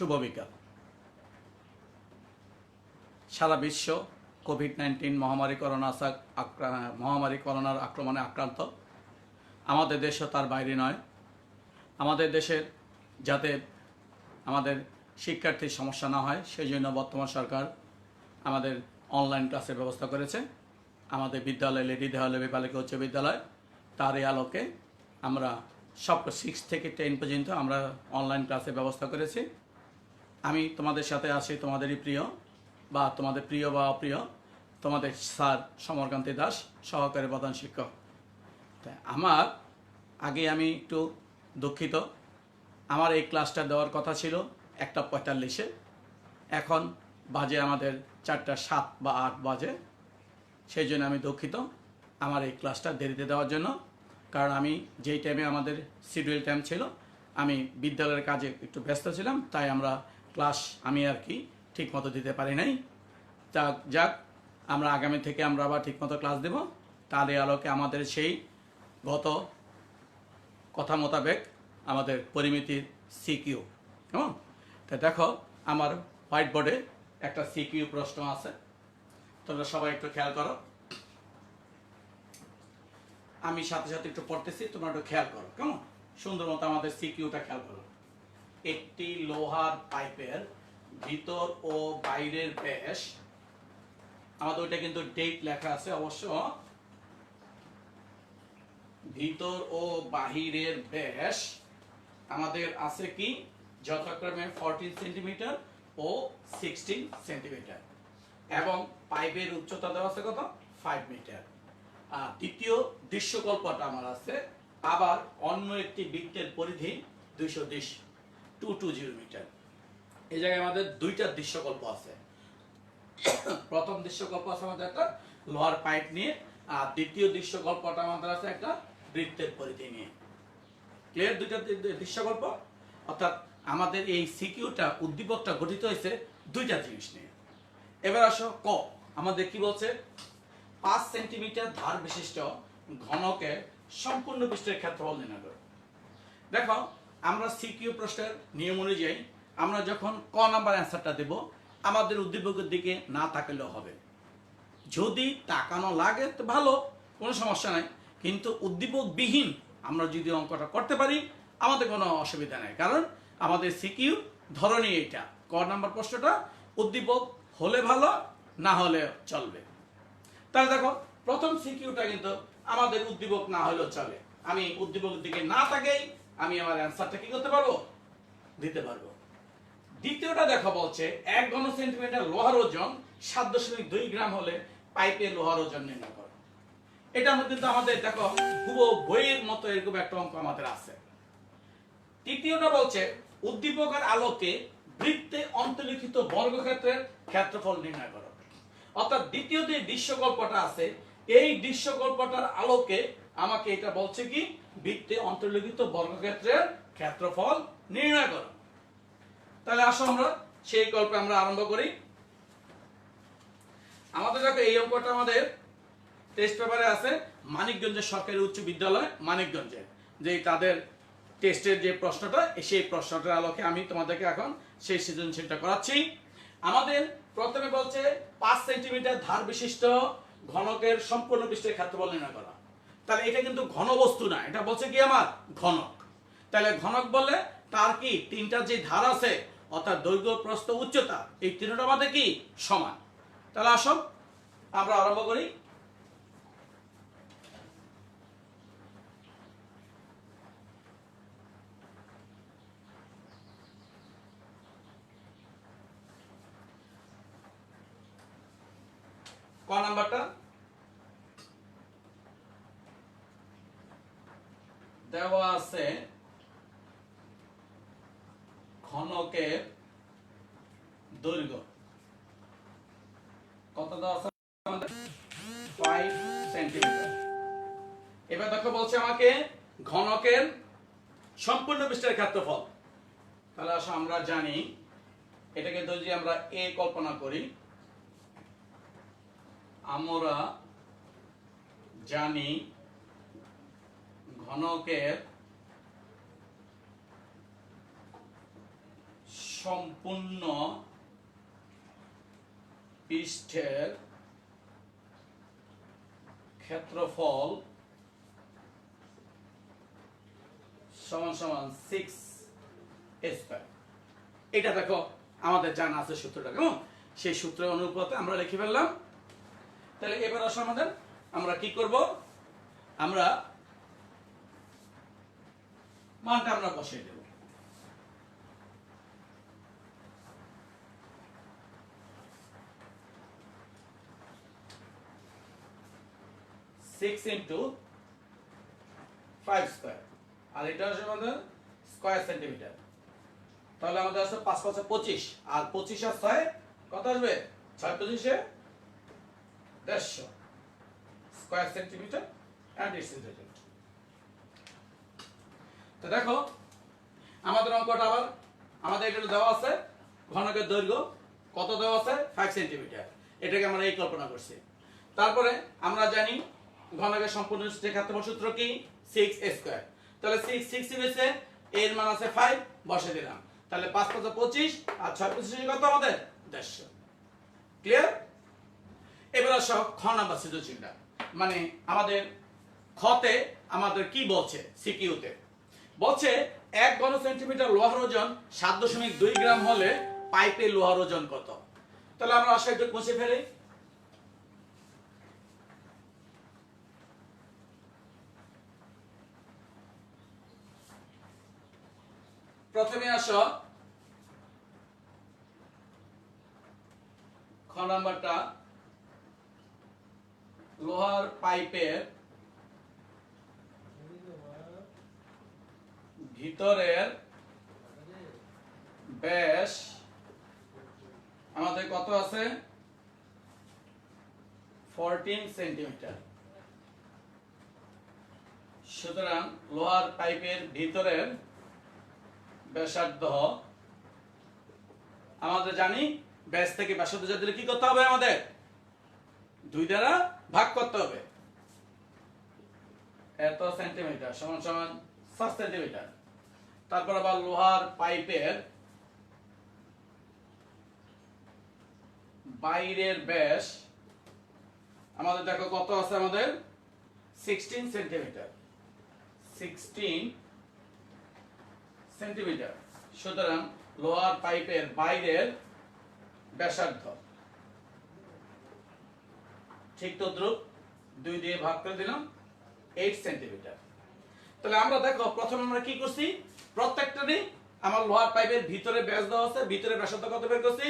শুভ বিকাল। সারা বিশ্ব কোভিড-19 মহামারী করোনার আক্রমণে আক্রান্ত। আমাদের দেশও তার বাইরে নয়। আমাদের দেশের যাতে আমাদের শিক্ষার্থীর সমস্যা না হয় সেই জন্য বর্তমান সরকার আমাদের অনলাইন ক্লাসের ব্যবস্থা করেছে। আমাদের বিদ্যালয় লেডি দেওয়ালবী বালিকা উচ্চ বিদ্যালয় তার এই আলোকে আমরা সব 6 থেকে 10 পর্যন্ত আমরা অনলাইন ক্লাসের ব্যবস্থা করেছি। আমি তোমাদের সাথে আছি, তোমাদেরই প্রিয় বা তোমাদের প্রিয় বা অপ্রিয় তোমাদের স্যার সমরকান্তি দাস, সহকারী প্রধান শিক্ষক। আমার আগে আমি একটু দুঃখিত, আমার এই ক্লাসটা দেওয়ার কথা ছিল 1:45-এ, এখন বাজে আমাদের 4:07 বা 8 বাজে। সেই জন্য আমি দুঃখিত আমার এই ক্লাসটা দেরিতে দেওয়ার জন্য, কারণ আমি যেই টাইমে আমাদের শিডিউল টাইম ছিল আমি বিদ্যালয়ের কাজে একটু ব্যস্ত ছিলাম, তাই আমরা ক্লাস আমি আর কি ঠিকমতো দিতে পারি নাই। যাক, আমরা আগামী থেকে আমরা আবার ঠিকমতো ক্লাস দেব। তার এই আলোকে আমাদের সেই গত কথা মোতাবেক আমাদের পরিমিতির সিকিউ, হ্যাঁ, তা দেখো আমার হোয়াইট বোর্ডে একটা সিকিউ প্রশ্ন আছে, তোমরা সবাই একটু খেয়াল করো। আমি সাথে সাথে একটু পড়তেছি, তোমরা একটু খেয়াল করো, কেমন সুন্দর মতো আমাদের সিকিউটা খেয়াল করো। একটি লোহার পাইপের ভিতর ও বাইরের ব্যাস, আমাদের ওইটা কিন্তু ডেট লেখা আছে অবশ্য, ভিতর ও বাহিরের ব্যাস আমাদের আছে কি যথাক্রমে 14 সেন্টিমিটার ও 16 সেন্টিমিটার, এবং পাইপের উচ্চতা দেওয়া আছে কত 5 মিটার। আর দ্বিতীয় দৃশ্যকল্পটা আমার আছে আবার অন্য একটি বৃত্তের পরিধি 220 মিটার। এই জায়গায় আমাদের দুইটা দৃশ্যকল্প আছে। প্রথম দৃশ্যকল্প আছে আমাদের একটা লোহার পাইপ নিয়ে, আর দ্বিতীয় দৃশ্যকল্পটা আমাদের আছে একটা বৃত্তের পরিধি নিয়ে। ক্লিয়ার? দুইটা দৃশ্যকল্প, অর্থাৎ আমাদের এই সিকিউটা উদ্দীপকটা গঠিত হয়েছে দুইটা জিনিস নিয়ে। এবার আসো ক, আমাদের কি বলছে 5 সেন্টিমিটার ধার বিশিষ্ট ঘনকের সম্পূর্ণ পৃষ্ঠের ক্ষেত্রফল নির্ণয় করো। দেখো আমরা সিকিউ প্রশ্নের নিয়ম অনুযায়ী আমরা যখন ক নাম্বার অ্যান্সারটা দেব আমাদের উদ্দীপকের দিকে না তাকালেও হবে। যদি তাকানো লাগে তো ভালো, কোনো সমস্যা নাই, কিন্তু উদ্দীপক বিহীন আমরা যদি অঙ্কটা করতে পারি আমাদের কোনো অসুবিধা নেই, কারণ আমাদের সিকিউ ধরনই এইটা। ক নাম্বার প্রশ্নটা উদ্দীপক হলে ভালো, না হলে চলবে। তাহলে দেখো প্রথম সিকিউটা কিন্তু আমাদের উদ্দীপক না হলেও চলে, আমি উদ্দীপকের দিকে না তাকাই আমি আমার অ্যান্সারটা কি করতে পারবো, দিতে পারবো। দ্বিতীয়টা দেখো বলছে 1 ঘন সেন্টিমিটার লোহার ওজন 7.2 গ্রাম হলে পাইপের লোহার ওজন নির্ণয় করো। এটা কিন্তু আমাদের দেখো পুরো বইয়ের মতো এরকম একটা অঙ্ক আমাদের আছে। তৃতীয়টা বলছে উদ্দীপকের আলোকে বৃত্তে অন্তর্লিখিত বর্গক্ষেত্রের ক্ষেত্রফল নির্ণয় করো। অর্থাৎ দ্বিতীয় যে দৃশ্যকল্পটা আছে এই দৃশ্যকল্পটার আলোকে আমাকে এটা বলছে কি বৃত্তে অন্তর্লিখিত বর্গক্ষেত্রের ক্ষেত্রফল নির্ণয় করো। তাহলে আসো আমরা সেই গল্পে আমরা আরম্ভ করি। আমাদের দেখো এই অঙ্কটা আমাদের টেস্ট পেপারে আছে মানিকগঞ্জের সরকারি উচ্চ বিদ্যালয় মানিকগঞ্জের, যে তাদের টেস্টের যে প্রশ্নটা সেই প্রশ্নটার আলোকে আমি তোমাদেরকে এখন সেই সৃজনশীলটা করাচ্ছি। আমাদের প্রথমে বলছে 5 সেন্টিমিটার ধার বিশিষ্ট ঘনকের সম্পূর্ণ পৃষ্ঠের ক্ষেত্রফল নির্ণয় করা। তাহলে এটা কিন্তু ঘনবস্তু না, এটা বলছে কি আমার ঘনক। তাহলে ঘনক বলে তার কি তিনটা যে ধার আছে অর্থাৎ দৈর্ঘ্য প্রস্থ উচ্চতা এই তিনটা আমাদের কি সমান। তাহলে আসো আমরা আরম্ভ করি। ক নাম্বারটা দেওয়া আছে ঘনকের দৈর্ঘ্য কত দেওয়া আছে আমাদের 5 সেন্টিমিটার। এবার দেখো বলছে আমাকে ঘনকের সম্পূর্ণ পৃষ্ঠের ক্ষেত্রফল। তাহলে আসো আমরা জানি এটাকে যদি আমরা এ কল্পনা করি, আমরা জানি ঘনকের সম্পূর্ণ পৃষ্ঠের ক্ষেত্রফল সমান সমান 6 স্কয়ার। এটা দেখো আমাদের জানা আছে সূত্রটা, কেমন? সেই সূত্রের অনুপাতে আমরা লিখে ফেললাম। তাহলে এবার আসলে আমাদের আমরা কি করব, আমরা মানটা আমরা বসিয়ে দেব। সিক্স ইন্টু 5 স্কয়ার, আর এটা আসলে আমাদের স্কয়ার সেন্টিমিটার। তাহলে আমাদের আসলে 5 5 25, আর 25 আর 6 কত আসবে? 6 25 150 square centimetre and it's related. তো দেখো আমাদের অঙ্কটা আবার আমাদের এখানে দেওয়া আছে ঘনকের দৈর্ঘ্য কত দেওয়া আছে? 5 সেন্টিমিটার। এটাকে আমরা এই কল্পনা করছি। তারপরে আমরা জানি ঘনকের সম্পূর্ণ পৃষ্ঠের ক্ষেত্রফল সূত্র কি? 6 স্কয়ার। তাহলে 6 6 হয়েছে, এর মান আছে 5, বসে দিলাম। তাহলে 5 5 25 আর 6 25 কত আমাদের? 150। ক্লিয়ার? এবার আসো খ নাম্বার সৃজনশীলটা। মানে আমাদের খতে আমাদের কি বলছে? সিকিউতে বলছে 1 ঘন সেন্টিমিটার লোহার ওজন 7.2 গ্রাম হলে পাইপের লোহার ওজন কত? তাহলে আমরা আসলে একটু মুছে ফেলি। প্রথমে আসো খ নাম্বারটা, লোহার পাইপের ভিতরের ব্যাস আমাদের কত আছে? 14 সেন্টিমিটার। সুতরাং লোহার পাইপের ভিতরের ব্যাসার্ধ আমাদের জানি ব্যাস থেকে ব্যাসার্ধ যাতে কি করতে হবে? আমাদের 2 দ্বারা ভাগ করতে হবে। এত সেন্টিমিটার সমান সমান 7 সেন্টিমিটার। তারপর আবার লোহার পাইপের বাইরের ব্যাস আমাদের দেখো কত আছে? আমাদের 16 সেন্টিমিটার। 16 সেন্টিমিটার। সুতরাং লোহার পাইপের বাইরের ব্যাসার্ধ ঠিক তদ্রুপ 2 দিয়ে ভাগ করে দিলাম, 8 সেন্টিমিটার। তাহলে আমরা দেখো প্রথমে আমরা কি করছি? প্রত্যেকটারই আমার লোহার পাইপের ভিতরে ব্যাস দেওয়া আছে, ভিতরে ব্যাসার্ধ কত বের করছি।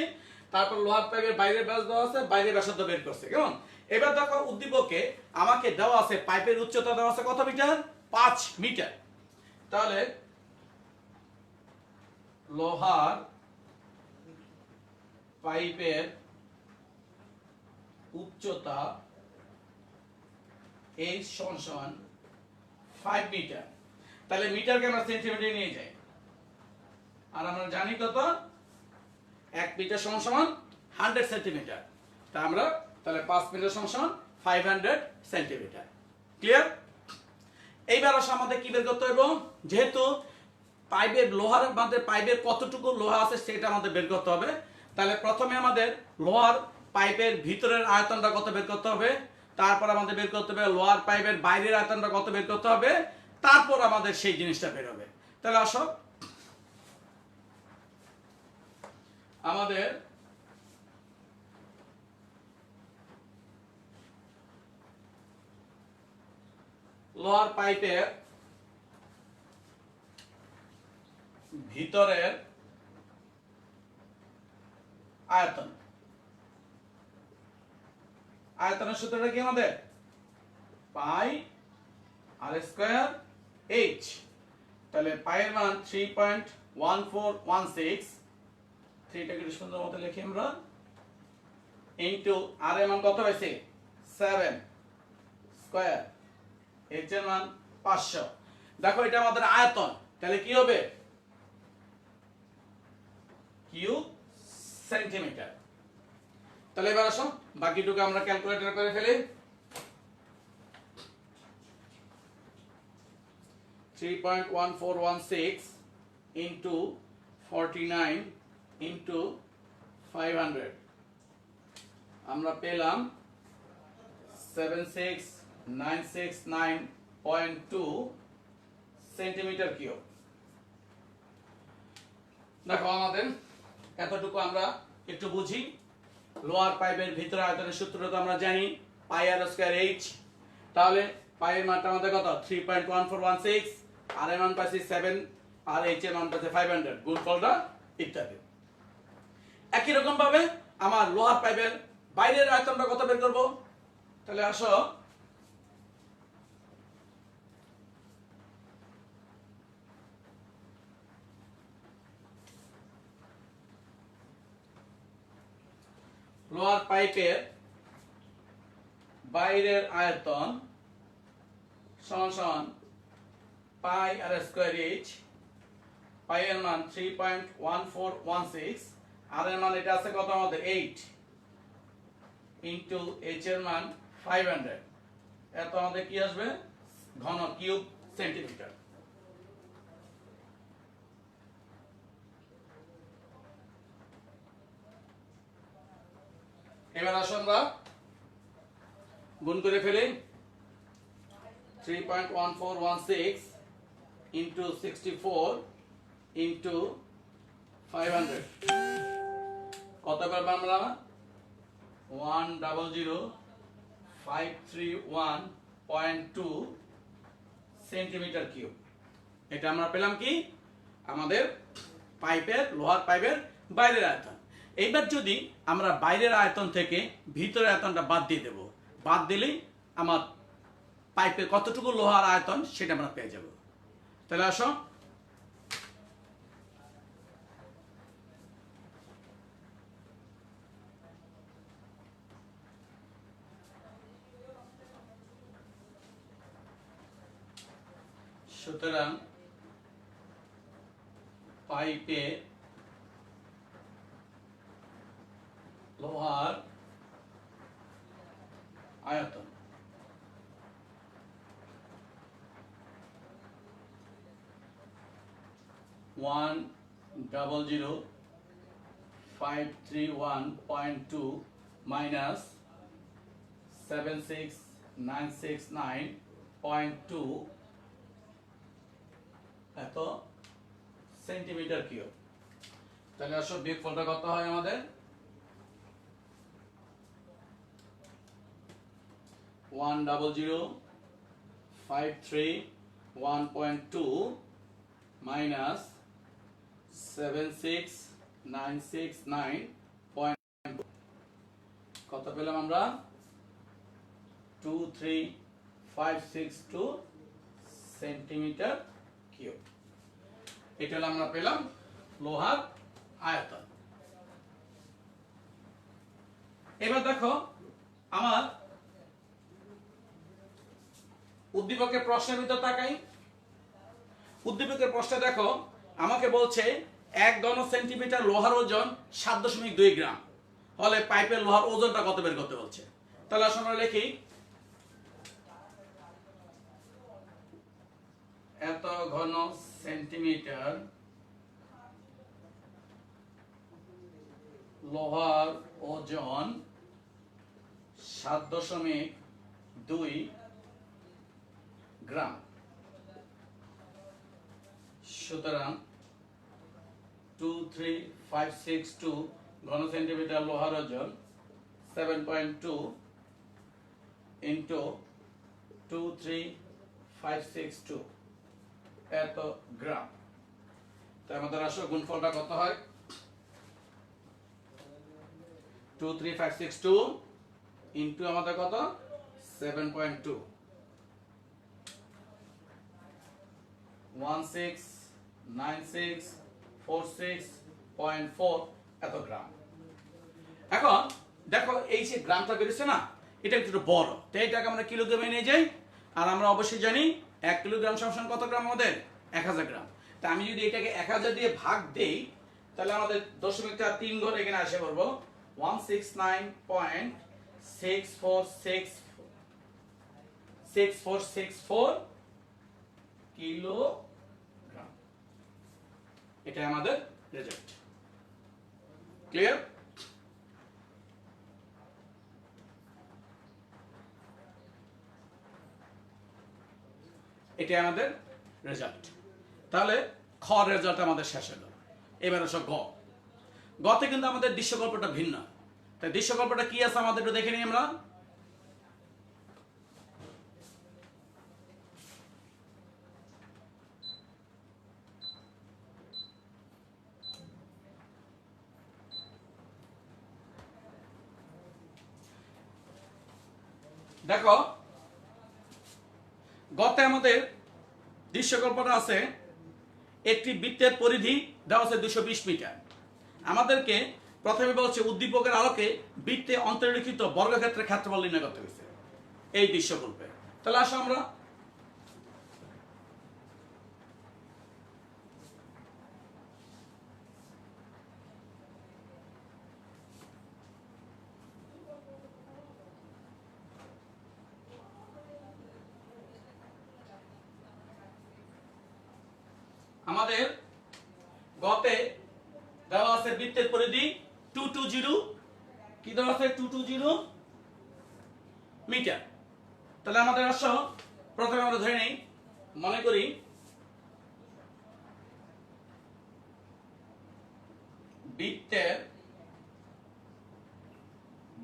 তারপর লোহার পাইপের বাইরে ব্যাস দেওয়া আছে, বাইরে ব্যাসার্ধ বের করছি, কেমন? এবার দেখো উদ্দীপকে আমাকে দেওয়া আছে পাইপের উচ্চতা দেওয়া আছে কত মিটার? 5 মিটার। তাহলে লোহার পাইপের উচ্চতা h সমান 5 মিটার। তাহলে মিটারকে আমরা সেন্টিমিটারে নিয়ে যাই, আর আমরা জানি কত? 1 মিটার সমান 100 সেন্টিমিটার। তা আমরা তাহলে 5 মিটার সমান 500 সেন্টিমিটার। ক্লিয়ার? এইবার আসলে আমাদের কি বের করতে হবে? যেহেতু পাইপের লোহার আমাদের পাইপের কতটুকু লোহা আছে সেটা আমাদের বের করতে হবে। তাহলে প্রথমে আমাদের লোহার পাইপের ভিতরের আয়তনটা কত বের করতে হবে, তারপর আমাদের বের করতে হবে লোহার পাইপের বাইরের আয়তনটা কত বের করতে হবে, তারপর আমাদের সেই জিনিসটা বের হবে। তাহলে আসো আমাদের লোহার পাইপের ভিতরের আয়তন, আয়তনের সূত্রটা কি আমাদের? পাই আর স্কয়ার এইচ। তাহলে পাই এর মান 3.1416, 3টাকে একটু সুন্দর মতো লিখি আমরা, ইনটু আর এর মান কত হয়েছে? 7 স্কয়ার, এইচ এর মান 500। দেখো এটা আমাদের আয়তন, তাহলে কি হবে? Cube centimetre. তাহলে এবার আসো বাকিটুকু আমরা ক্যালকুলেটর করে ফেলি। 3.1416 ইনটু 49 ইন্টু 500 আমরা পেলাম 76969.2 সেন্টিমিটার কিউব। দেখো আমাদের এতটুকু আমরা একটু বুঝি। লোয়ার পাইপের ভিতরে আয়তনের সূত্রটা তো আমরা জানি, পাই আর স্কয়ার এইচ। তাহলে পাই এর মানটা আমাদের কত? 3.1416, আর এর মান পাইছি 7, আর এইচ এর মান পাইছি 500, গুণফলটা ইত্যাদি। একই রকম ভাবে আমার লোহার পাইপের বাইরের আয়তনটা কত বের করব? তাহলে আসো লোহার পাইপের বাইরের আয়তন সমান সমান পাই আর স্কয়ার এইচ। পাই এর মান 3.1416, আর এর মান এটা আছে কত আমাদের 8, ইনটু এইচ এর মান 500। এত আমাদের কি আসবে? ঘন কিউব সেন্টিমিটার। এবার আসো আমরা গুণ করে ফেলি। 3.1416 ইনটু 64 ইনটু 500 কত পারবো আমরা? 100,531.2 সেন্টিমিটার কিউব। এটা আমরা পেলাম কি? আমাদের পাইপের, লোহার পাইপের বাইরের আয়তন। এইবার যদি আমরা বাইরের আয়তন থেকে ভিতরের আয়তনটা বাদ দিয়ে দেব, বাদ দিলেই আমার পাইপের কতটুকু লোহার আয়তন সেটা আমরা পেয়ে যাব। তাহলে আসো সুতরাং পাইপে লোহার আয়তন (100,531.2 minus 76969.2 এত সেন্টিমিটার কিউব। তাহলে আসো বিয়োগফলটা কত হয় আমাদের? 100,531.2 minus 76969.2 কত পেলাম আমরা? 23562 সেন্টিমিটার কিউব। এটা হলো আমরা পেলাম লোহার আয়তন। এবার দেখো আমার উদ্দীপকের প্রশ্নের ভিতর তাকাই। উদ্দীপকের প্রশ্নে দেখো আমাকে বলছে 1 ঘন সেন্টিমিটার লোহার ওজন 7.2 গ্রাম হলে পাইপের লোহার ওজনটা কত বের করতে বলছে। তাহলে আসলে আমরা লিখি এত ঘন সেন্টিমিটার লোহার ওজন 7.2 গ্রাম। সুতরাং 23562 ঘন সেন্টিমিটার লোহার ওজন 7.2 ইন্টু 23562 এত গ্রাম। তাই আমাদের আসলে গুণফলটা কত হয়? 23562 ইন্টু আমাদের কত? 7.2 169646.4 এত গ্রাম। এখন দেখো এই যে গ্রামটা বেরিয়েছে না, এটা একটু বড়, তাই এটাকে আমরা কিলোগ্রামে নিয়ে যাই। আর আমরা অবশ্যই জানি 1 কিলোগ্রাম সমান কত গ্রাম আমাদের? 1000 গ্রাম। তা আমি যদি এটাকে 1000 দিয়ে ভাগ দেই তাহলে আমাদের দশমিকটা 3 ঘর এখানে আসে করবো 169.6464 কিলোগ্রাম। এটা আমাদের রেজাল্ট। ক্লিয়ার? এটা আমাদের রেজাল্ট। তাহলে খ রেজাল্ট আমাদের শেষ হলো। এবার আসো গ। গতে কিন্তু আমাদের দৃশ্যকল্পটা ভিন্ন। তাই দৃশ্যকল্পটা কি আছে আমাদের একটু দেখে নিই আমরা। দেখো গতে আমাদের দৃশ্যকল্পটা আছে, একটি বৃত্তের পরিধি দেওয়া আছে 220 মিটার। আমাদেরকে প্রথমে বলছে উদ্দীপকের আলোকে বৃত্তে অন্তর্লিখিত বর্গক্ষেত্রের ক্ষেত্রফল নির্ণয় করতে হয়েছে এই দৃশ্যকল্পে। তাহলে আসো আমরা আমাদের গতে দেওয়া আছে বৃত্তের পরিধি 220, কি দেওয়া আছে 220 মিটার। তাহলে আমাদের আসো প্রথমে আমরা ধরে নেই, মনে করি বৃত্তের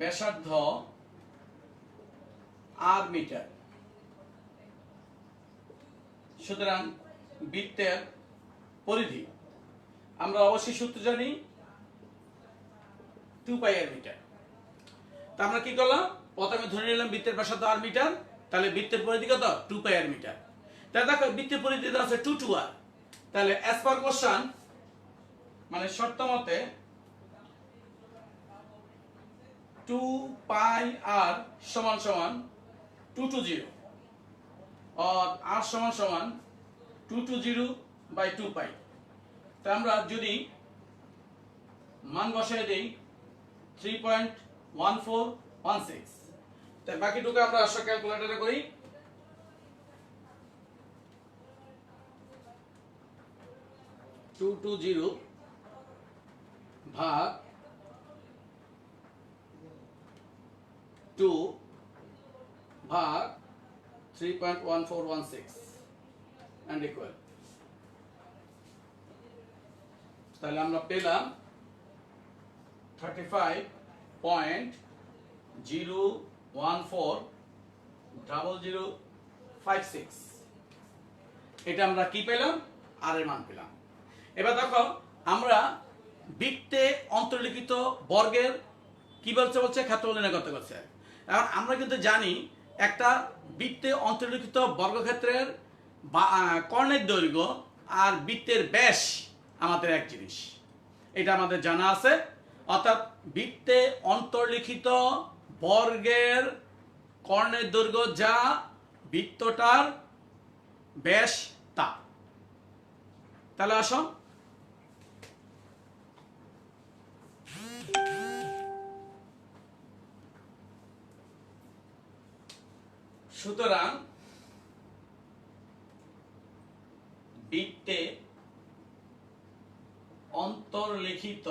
ব্যাসার্ধ আর মিটার। সুতরাং বৃত্তের পরিধি আমরা অবশ্যই সূত্র জানি 2 পাই আর মিটার। তা আমরা কি করলাম, প্রথমে ধরে নিলাম বৃত্তের ব্যাসার্ধ আর মিটার, তাহলে বৃত্তের পরিধি কত 2 পাই আর মিটার। তাহলে দেখো বৃত্তের পরিধি আছে 2 2 আর, তাহলে অ্যাজ পার কোশ্চেন মানে শর্ত মতে 2 পাই আর সমান সমান 220 और r সমান সমান 220 বাই 2 পাই। তা আমরা যদি মান বসায় দেই 3.1416, তাই বাকিটুকু আমরা আসলে ক্যালকুলেটরে করি। টু 220 ভাগ 2 ভাগ 3.1416 and equal, তাহলে আমরা পেলাম 35.0140056। এটা আমরা কি পেলাম, আর এর মান পেলাম। এবার দেখো আমরা বৃত্তে অন্তর্লিখিত বর্গের কি বলছে ক্ষেত্রফল নির্ণয় করতে বলছে। এখন আমরা কিন্তু জানি একটা বৃত্তে অন্তর্লিখিত বর্গক্ষেত্রের কর্ণের দৈর্ঘ্য আর বৃত্তের ব্যাস আমাদের এক জিনিস, এটা আমাদের জানা আছে। অর্থাৎ বৃত্তে অন্তর্লিখিত বর্গের কর্ণের দৈর্ঘ্য যা বৃত্তটার ব্যাস তা। তাহলে আসো সুতরাং বৃত্তে অন্তর্লিখিত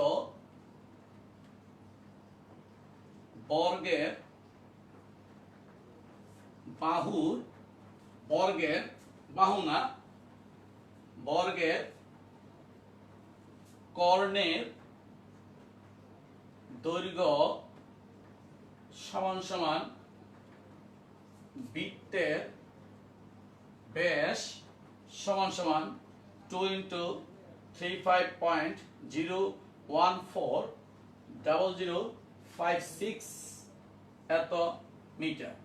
বর্গের বাহুর বর্গের বাহু না বর্গের কর্ণের দৈর্ঘ্য সমান সমান বৃত্তের ব্যাস সমান সমান 2 × 35.0140056 এত মিটার।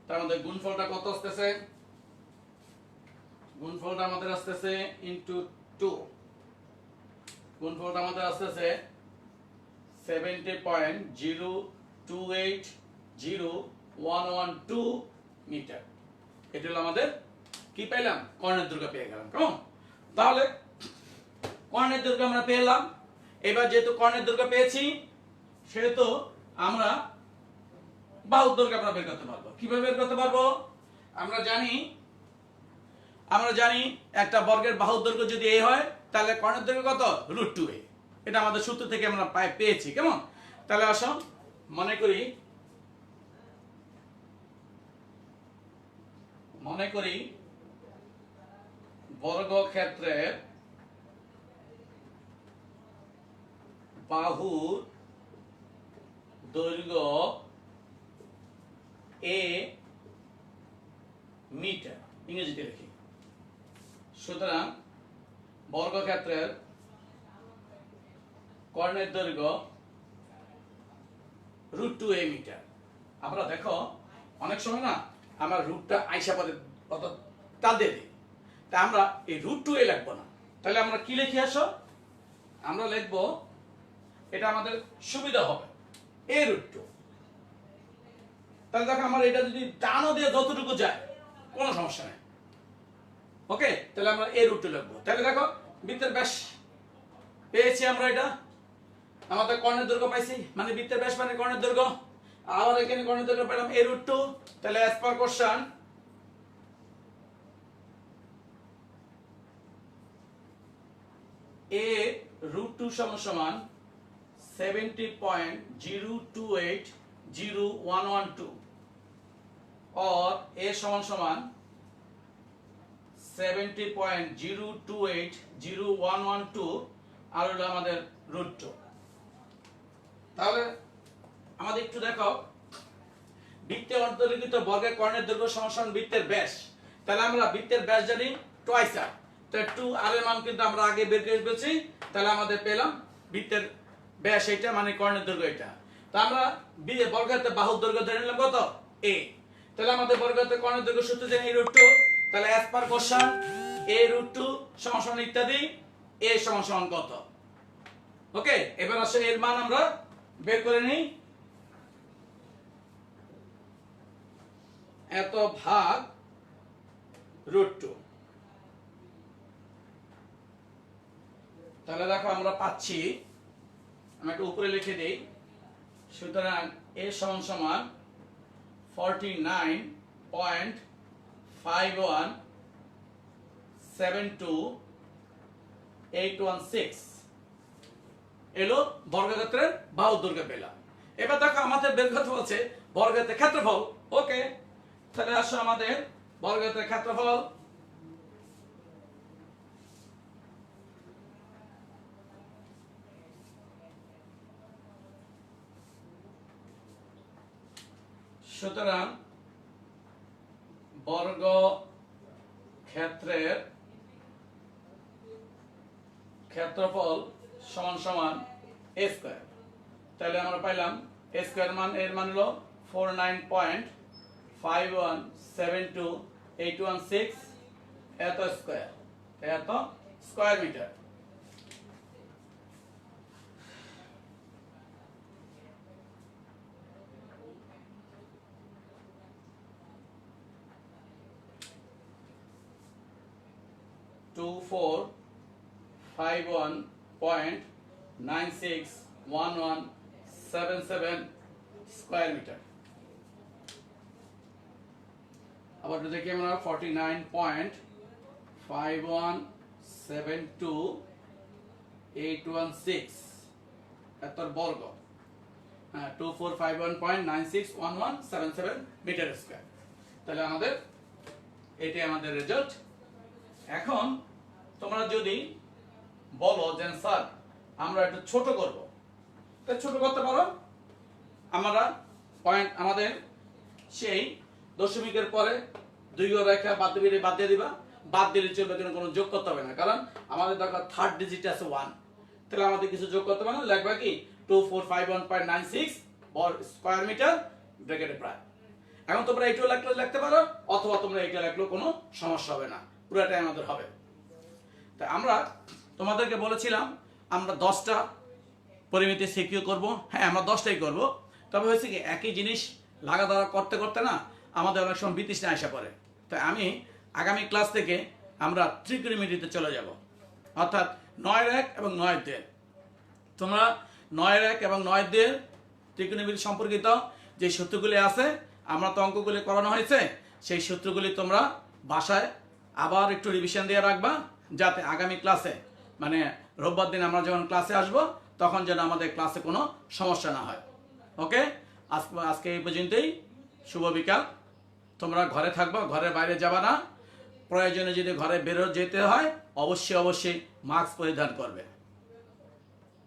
তার মধ্যে গুণফলটা কত আসতেছে, গুণফলটা আমাদের আসতেছে ইনটু 2, গুণফলটা আমাদের আসতেছে 70.02801112 মিটার। এটা হলো আমাদের কি পেলাম, কর্ণের দৈর্ঘ্য পেয়ে গেলাম। কেমন, তাহলে কর্ণের দৈর্ঘ্য আমরা পেলাম। এবার যেহেতু কর্ণের দৈর্ঘ্য পেয়েছি সেহেতু আমরা বাহুর দৈর্ঘ্য আমরা বের করতে পারবো। কিভাবে বের করতে পারবো, আমরা জানি একটা বর্গের বাহুর দৈর্ঘ্য যদি a হয় তাহলে কর্ণের দৈর্ঘ্য কত √2a। এটা আমাদের সূত্র থেকে আমরা পেয়েছি। কেমন? তাহলে আসো মনে করি বর্গক্ষেত্রের বাহুর দৈর্ঘ্য a মিটার, ইংরেজিতে লিখি। সুতরাং বর্গক্ষেত্রের কর্ণের দৈর্ঘ্য √2a মিটার। আমরা দেখো অনেক সময় না আমরা রুটটা আইসা পরে অত টাল দিয়ে দিই, তা আমরা এই √2a লিখবো না। তাহলে আমরা কি লিখে আসো? আমরা লিখবো, এটা আমাদের সুবিধা হবে, a√2। তাহলে দেখো আমার এটা যদি টানো দিয়ে যতটুকু যায় কোনো সমস্যা নেই। ওকে, তাহলে আমরা a√2 লিখবো। তাহলে দেখো বৃত্তের ব্যাস পেয়েছি আমরা, এটা আমাদের কর্ণের দৈর্ঘ্য পাইছি, মানে বৃত্তের ব্যাস মানে কর্ণের দৈর্ঘ্য। আবার এখানে কর্ণের দৈর্ঘ্য পেলাম a√2। তাহলে অ্যাজ পার কোশ্চেন a√2 সমান 70.02801112 और a সমান 70.02801112 আর হলো আমাদের √2। তাহলে আমাদের একটু দেখো, বৃত্তের অন্তর্লিখিত বর্গের কর্ণের দৈর্ঘ্য সমান বৃত্তের ব্যাস। তাহলে আমরা বৃত্তের ব্যাস জানি টুয়াইস আর, তাহলে 2r এর মান কিন্তু আমরা আগে বের করে ফেলেছি। তাহলে আমাদের পেলাম বৃত্তের ব্যাস এটা, মানে কর্ণের দৈর্ঘ্য এটা। তা আমরা বর্গক্ষেত্রের বাহুর দৈর্ঘ্য ধরে নিলাম কত? a। তাহলে আমাদের বর্গক্ষেত্রের কর্ণের দৈর্ঘ্য সূত্র জানি √2। তাহলে অ্যাজ পার কোশ্চেন a√2 সমান ইত্যাদি a সমান কত? ওকে, এবার আসলে এর মান আমরা বের করে নিই। এত ভাগ √2। তাহলে দেখো আমরা পাচ্ছি, আমি একটু উপরে লিখে দেই। সুতরাং a সমান 49.5172.816 এলো বর্গক্ষেত্রের বাহুর দৈর্ঘ্য পেলাম। এবার দেখো আমাদের বের করতে বলছে বর্গক্ষেত্রের ক্ষেত্রফল। ওকে, তাহলে আসো আমাদের বর্গক্ষেত্রের ক্ষেত্রফল। সুতরাং বর্গক্ষেত্রের ক্ষেত্রফল সমান a স্কয়ার। তাহলে আমরা পাইলাম a স্কয়ার মান, এর মান হলো 49.5172.816 এত square metre. To 451.961177 square metre. আবার দেখি আমরা 49.5172.816 এত বর্গ, 2451.961177 মিটার স্কয়ার। তাহলে আমাদের এটাই আমাদের রেজাল্ট। এখন তোমরা যদি বলো যে স্যার আমরা একটু ছোট করব, তাহলে ছোট করতে পারো। আমরা পয়েন্ট আমাদের সেই দশমিকের পরে দৈর্ঘ্য রেখা বাদ দিয়ে দিবা, বাদ দিলে চলবে, কিন্তু কোনো যোগ করতে হবে না, কারণ আমাদের দরকার থার্ড ডিজিট আছে 1। তাহলে আমাদের কিছু যোগ করতে হবে না, লিখবা কি 2451.96 স্কয়ার মিটার ব্র্যাকেটে প্রায়। এখন তোমরা এইটাও লিখতে পারো, অথবা তোমরা এইটা লিখলেও কোনো সমস্যা হবে না, পুরোটাই আমাদের হবে। তাই আমরা তোমাদেরকে বলেছিলাম আমরা 10টা পরিমিতি সিকিউ করব। হ্যাঁ, আমরা 10টাই করব। তবে হয়েছে কি, একই জিনিস লাগাতার করতে করতে না আমাদের অনেক সময় বিতৃষ্ণা আসা পড়ে। তাই আমি আগামী ক্লাস থেকে আমরা ত্রিকোণমিতিতে চলে যাব, অর্থাৎ 9-1 এবং 9-2। তোমরা 9-1 এবং 9-2 ত্রিকোণমিতি সম্পর্কিত যে সূত্রগুলি আছে, আমরা তো অঙ্কগুলি করানো হয়েছে, সেই সূত্রগুলি তোমরা বাসায় আবার একটু রিভিশন দিয়ে রাখবা, যাতে আগামী ক্লাসে মানে রোববার দিন আমরা যখন ক্লাসে আসব তখন যেন আমাদের ক্লাসে কোনো সমস্যা না হয়। ওকে, আজকে এই পর্যন্তই। শুভ বিকাল। তোমরা ঘরে থাকবো, ঘরের বাইরে যাবা না। প্রয়োজনে যদি ঘরে বেরো যেতে হয় অবশ্যই মাস্ক পরিধান করবে,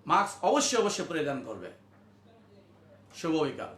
মাস্ক অবশ্যই পরিধান করবে। শুভ বিকাল।